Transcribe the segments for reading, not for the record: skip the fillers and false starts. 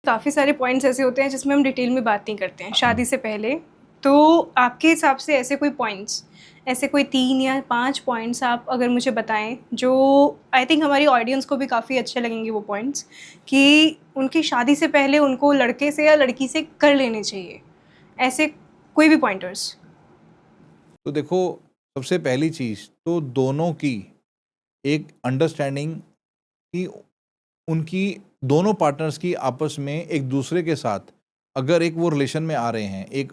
काफ़ी सारे पॉइंट्स ऐसे होते हैं जिसमें हम डिटेल में बात नहीं करते हैं शादी से पहले। तो आपके हिसाब से ऐसे कोई पॉइंट्स, ऐसे कोई 3 या 5 पॉइंट्स आप अगर मुझे बताएँ, जो आई थिंक हमारी ऑडियंस को भी काफ़ी अच्छे लगेंगे वो पॉइंट्स, कि उनकी शादी से पहले उनको लड़के से या लड़की से कर लेने चाहिए। ऐसे कोई भी पॉइंटर्स? तो देखो, सबसे पहली चीज़ तो दोनों की एक अंडरस्टैंडिंग कि उनकी दोनों पार्टनर्स की आपस में एक दूसरे के साथ अगर एक वो रिलेशन में आ रहे हैं, एक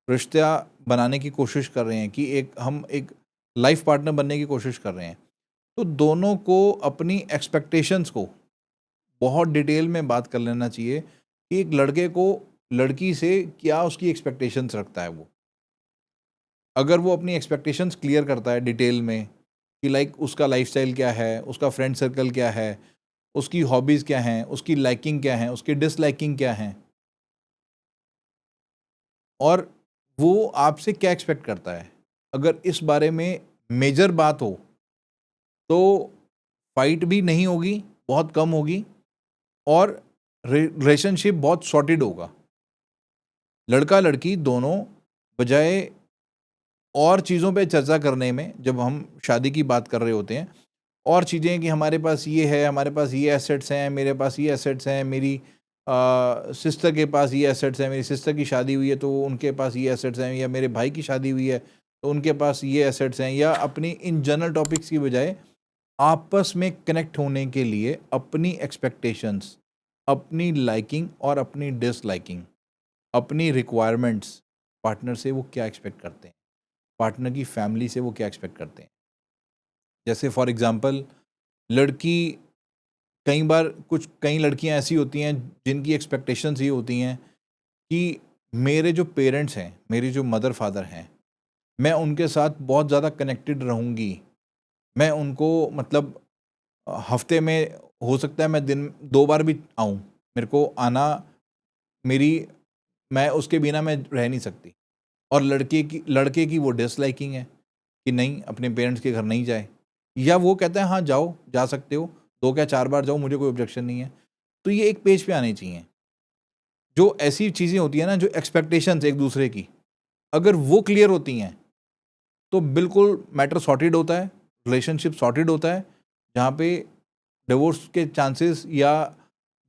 रिश्ता बनाने की कोशिश कर रहे हैं कि हम एक लाइफ पार्टनर बनने की कोशिश कर रहे हैं, तो दोनों को अपनी एक्सपेक्टेशंस को बहुत डिटेल में बात कर लेना चाहिए कि एक लड़के को लड़की से क्या उसकी एक्सपेक्टेशंस रखता है वो। अगर वो अपनी एक्सपेक्टेशंस क्लियर करता है डिटेल में कि लाइक उसका लाइफस्टाइल क्या है, उसका फ्रेंड सर्कल क्या है, उसकी हॉबीज़ क्या हैं, उसकी लाइकिंग क्या हैं, उसकी डिसलाइकिंग क्या हैं और वो आपसे क्या एक्सपेक्ट करता है। अगर इस बारे में मेजर बात हो, तो फाइट भी नहीं होगी, बहुत कम होगी और रिलेशनशिप बहुत सॉर्टेड होगा। लड़का-लड़की दोनों बजाय और चीज़ों पे चर्चा करने में, जब हम शादी की बात कर रहे होते हैं, और चीज़ें कि हमारे पास ये है, हमारे पास ये एसेट्स हैं, मेरे पास ये एसेट्स हैं, मेरी सिस्टर के पास ये एसेट्स हैं, मेरी सिस्टर की शादी हुई है तो उनके पास ये एसेट्स हैं, या मेरे भाई की शादी हुई है तो उनके पास ये एसेट्स हैं, या अपनी इन जनरल टॉपिक्स की बजाय आपस में कनेक्ट होने के लिए अपनी एक्सपेक्टेशंस, अपनी लाइकिंग और अपनी डिसलाइकिंग, अपनी रिक्वायरमेंट्स, पार्टनर से वो क्या एक्सपेक्ट करते हैं, पार्टनर की फैमिली से वो क्या एक्सपेक्ट करते हैं। जैसे फॉर एग्जांपल, लड़की कई लड़कियां ऐसी होती हैं जिनकी एक्सपेक्टेशंस ये होती हैं कि मेरे जो पेरेंट्स हैं, मेरी जो मदर फादर हैं, मैं उनके साथ बहुत ज़्यादा कनेक्टेड रहूँगी। मैं उनको मतलब हफ्ते में हो सकता है मैं दिन 2 बार भी आऊँ। मेरे को आना मेरी मैं उसके बिना मैं रह नहीं सकती। और लड़के की वो डिसलाइकिंग है कि नहीं, अपने पेरेंट्स के घर नहीं जाए, या वो कहता है हाँ जाओ, जा सकते हो, 2 क्या 4 बार जाओ, मुझे कोई ऑब्जेक्शन नहीं है। तो ये एक पेज पे आनी चाहिए। जो ऐसी चीज़ें होती हैं ना, जो एक्सपेक्टेशंस एक दूसरे की, अगर वो क्लियर होती हैं, तो बिल्कुल मैटर सॉर्टेड होता है, रिलेशनशिप सॉर्टेड होता है, जहाँ पे डिवोर्स के चांसेस या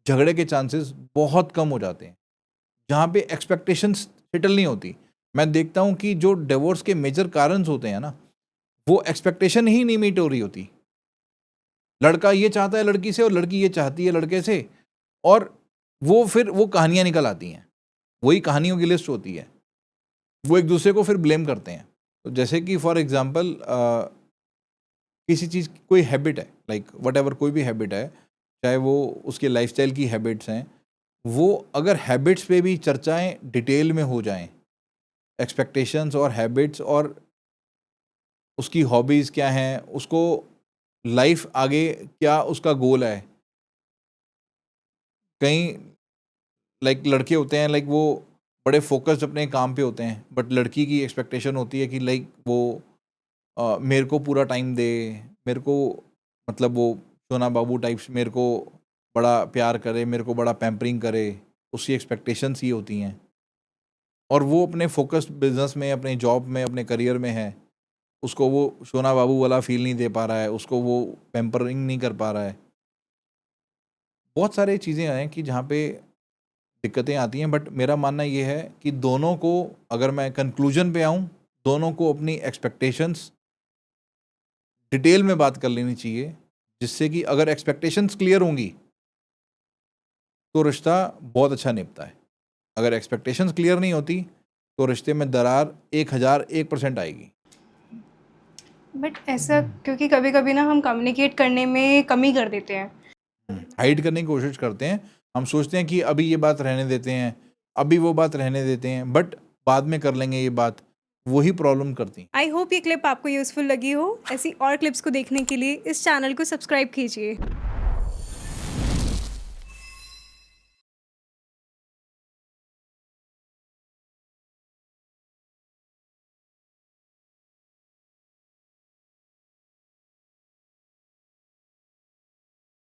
झगड़े के चांसेस बहुत कम हो जाते हैं। जहाँ पे एक्सपेक्टेशंस सेटल नहीं होती। मैं देखता हूँ कि जो डिवोर्स के मेजर कारणस होते हैं ना, वो एक्सपेक्टेशन ही नहीं मीट हो रही होती। लड़का ये चाहता है लड़की से और लड़की ये चाहती है लड़के से, और वो फिर वो कहानियाँ निकल आती हैं। वही कहानियों की लिस्ट होती है। वो एक दूसरे को फिर ब्लेम करते हैं। तो जैसे कि फॉर एग्ज़ाम्पल किसी चीज़ की कोई हैबिट है, लाइक व्हाटएवर कोई भी हैबिट है, चाहे वो उसके लाइफ़स्टाइल की हैबिट्स हैं, वो अगर हैबिट्स पे भी चर्चाएँ डिटेल में हो जाएँ, एक्सपेक्टेशंस और हैबिट्स और उसकी हॉबीज़ क्या हैं, उसको लाइफ़ आगे क्या उसका गोल है। कई लाइक लड़के होते हैं, लाइक वो बड़े फ़ोकस्ड अपने काम पे होते हैं, बट लड़की की एक्सपेक्टेशन होती है कि लाइक वो मेरे को पूरा टाइम दे, मेरे को मतलब वो सोना बाबू टाइप्स मेरे को बड़ा प्यार करे, मेरे को बड़ा पैम्परिंग करे, उसकी एक्सपेक्टेशंस ये होती हैं। और वो अपने फ़ोकस्ड बिज़नेस में, अपने जॉब में, अपने करियर में है, उसको वो सोना बाबू वाला फ़ील नहीं दे पा रहा है, उसको वो पैम्परिंग नहीं कर पा रहा है। बहुत सारी चीज़ें हैं कि जहाँ पे दिक्कतें आती हैं, बट मेरा मानना ये है कि दोनों को, अगर मैं कंक्लूजन पे आऊँ, दोनों को अपनी एक्सपेक्टेशंस डिटेल में बात कर लेनी चाहिए, जिससे कि अगर एक्सपेक्टेशंस क्लियर होंगी, तो रिश्ता बहुत अच्छा निभता है। अगर एक्सपेक्टेशंस क्लियर नहीं होती, तो रिश्ते में दरार 1001% आएगी। बट ऐसा क्योंकि कभी-कभी ना हम कम्युनिकेट करने में कमी कर देते हैं। हाइड करने की कोशिश करते हैं। हम सोचते हैं कि अभी ये बात रहने देते हैं, अभी वो बात रहने देते हैं, बट बाद में कर लेंगे ये बात, वही प्रॉब्लम करती हैं। आई होप ये क्लिप आपको यूज़फुल लगी हो। ऐसी और क्लिप्स को देखने के लिए इस चैनल को सब्सक्राइब कीजिए।